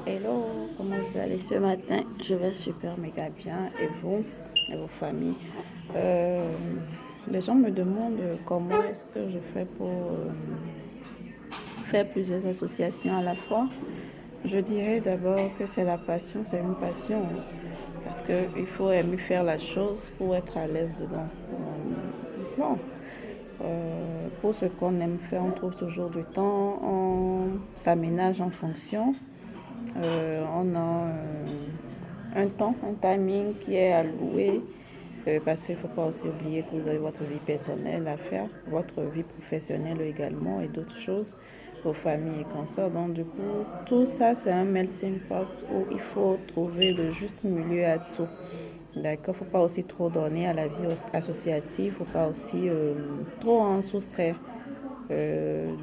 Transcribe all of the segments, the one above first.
Hello, comment vous allez ce matin? Je vais super méga bien. Et vous, et vos familles? Euh, les gens me demandent comment est-ce que je fais pour faire plusieurs associations à la fois. Je dirais d'abord que c'est la passion, c'est une passion, hein, parce qu'il faut aimer faire la chose pour être à l'aise dedans. Bon, pour ce qu'on aime faire, on trouve toujours du temps, on s'aménage en fonction. On a un temps, un timing qui est alloué parce qu'il ne faut pas aussi oublier que vous avez votre vie personnelle à faire, votre vie professionnelle également et d'autres choses, vos familles et consorts. Donc du coup, tout ça, c'est un melting pot où il faut trouver le juste milieu à tout. D'accord, il ne faut pas aussi trop donner à la vie associative, il ne faut pas aussi trop en soustraire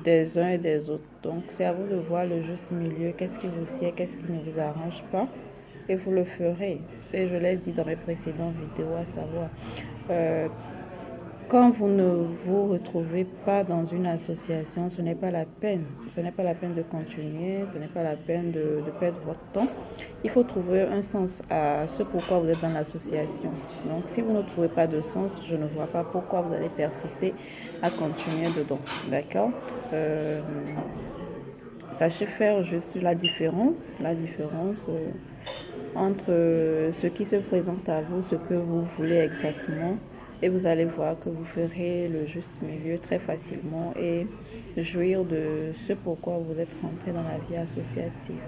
des uns et des autres. Donc, c'est à vous de voir le juste milieu, qu'est-ce qui vous sied, qu'est-ce qui ne vous arrange pas, et vous le ferez. Et je l'ai dit dans mes précédentes vidéos, à savoir, euh, quand vous ne vous retrouvez pas dans une association, ce n'est pas la peine. Ce n'est pas la peine de continuer, ce n'est pas la peine de perdre votre temps. Il faut trouver un sens à ce pourquoi vous êtes dans l'association. Donc, si vous ne trouvez pas de sens, je ne vois pas pourquoi vous allez persister à continuer dedans. D'accord? Sachez faire juste la différence entre ce qui se présente à vous, ce que vous voulez exactement, et vous allez voir que vous ferez le juste milieu très facilement et jouir de ce pourquoi vous êtes rentré dans la vie associative.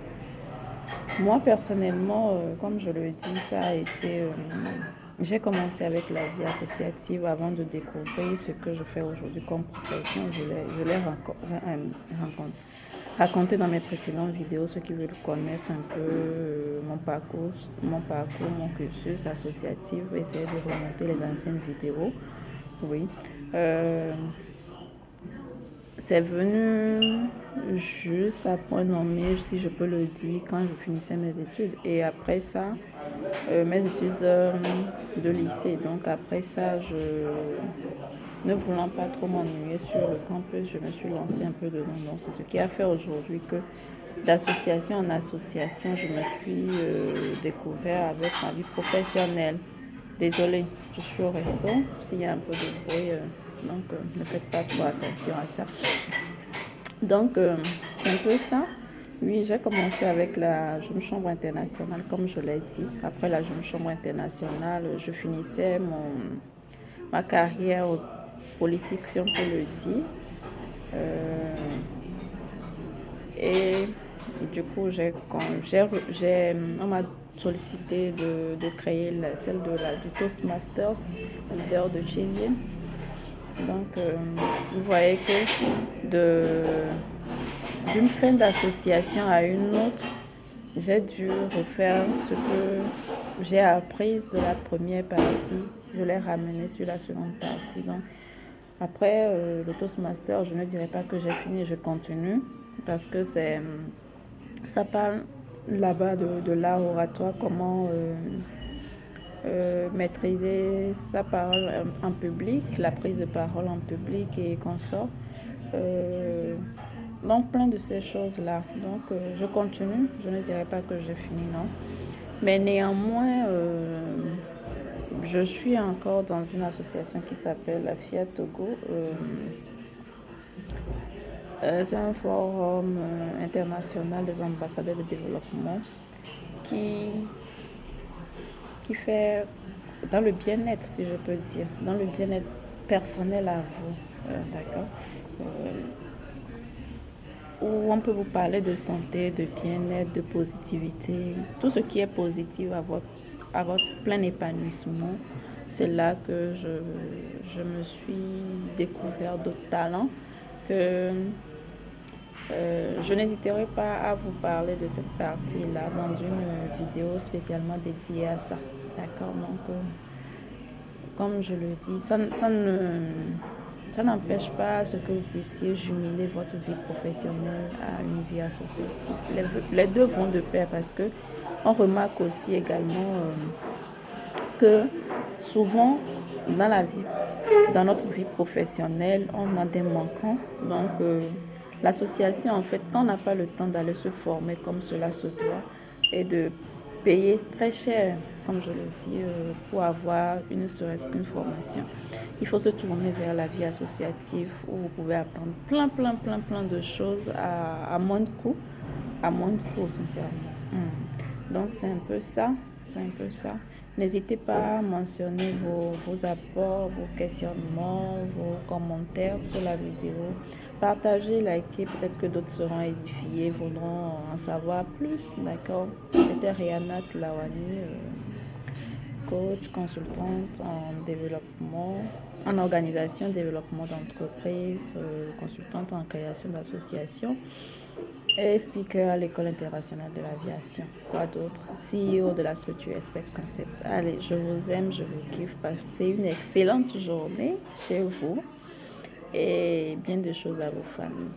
Moi, personnellement, comme je le dis, ça a été... j'ai commencé avec la vie associative avant de découvrir ce que je fais aujourd'hui comme profession. Je l'ai raconté dans mes précédentes vidéos. Ceux qui veulent connaître un peu mon cursus associatif, essayer de remonter les anciennes vidéos. Oui. Euh, c'est venu juste à point nommé, si je peux le dire, quand je finissais mes études. Et après ça, mes études de lycée. Donc après ça, ne voulant pas trop m'ennuyer sur le campus, je me suis lancée un peu dedans. Donc c'est ce qui a fait aujourd'hui que d'association en association, je me suis découvert avec ma vie professionnelle. Désolée, je suis au resto. S'il y a un peu de bruit, ne faites pas trop attention à ça. Donc, c'est un peu ça. Oui, j'ai commencé avec la Jeune Chambre internationale, comme je l'ai dit. Après la Jeune Chambre internationale, je finissais ma carrière politique, si on peut le dire. Et du coup, on m'a sollicité de créer celle du Toastmasters, leader de Chilien. Donc, vous voyez que d'une fin d'association à une autre, j'ai dû refaire ce que j'ai appris de la première partie. Je l'ai ramené sur la seconde partie. Donc, après le Toastmaster, je ne dirais pas que j'ai fini, je continue parce que ça parle là-bas de l'art oratoire, comment maîtriser sa parole en public, la prise de parole en public et consort. Donc plein de ces choses-là. Donc je continue, je ne dirais pas que j'ai fini, non. Mais néanmoins, je suis encore dans une association qui s'appelle la FIA Togo. C'est un forum international des ambassadeurs de développement qui fait dans le bien-être, si je peux dire, dans le bien-être personnel à vous, d'accord, où on peut vous parler de santé, de bien-être, de positivité, tout ce qui est positif à votre plein épanouissement. C'est là que je me suis découvert d'autres talents que je n'hésiterai pas à vous parler de cette partie-là dans une vidéo spécialement dédiée à ça. D'accord? Donc, comme je le dis, ça n'empêche pas ce que vous puissiez jumeler votre vie professionnelle à une vie associative. Les deux vont de pair parce que on remarque aussi également que souvent dans notre vie professionnelle, on a des manquants. Donc, L'association, en fait, quand on n'a pas le temps d'aller se former comme cela se doit et de payer très cher, comme je le dis, pour avoir une serait-ce qu'une formation, il faut se tourner vers la vie associative où vous pouvez apprendre plein de choses à moins de coûts, sincèrement. Donc, c'est un peu ça, c'est un peu ça. N'hésitez pas à mentionner vos apports, vos questionnements, vos commentaires sur la vidéo. Partagez, likez, peut-être que d'autres seront édifiés, voudront en savoir plus, d'accord? C'était Rihanna Tlawani, coach, consultante en développement, en organisation, développement d'entreprise, consultante en création d'associations et speaker à l'École internationale de l'aviation. Quoi d'autre? CEO de la structure Expert Concept. Allez, je vous aime, je vous kiffe. Passez une excellente journée chez vous et bien de choses à vos familles.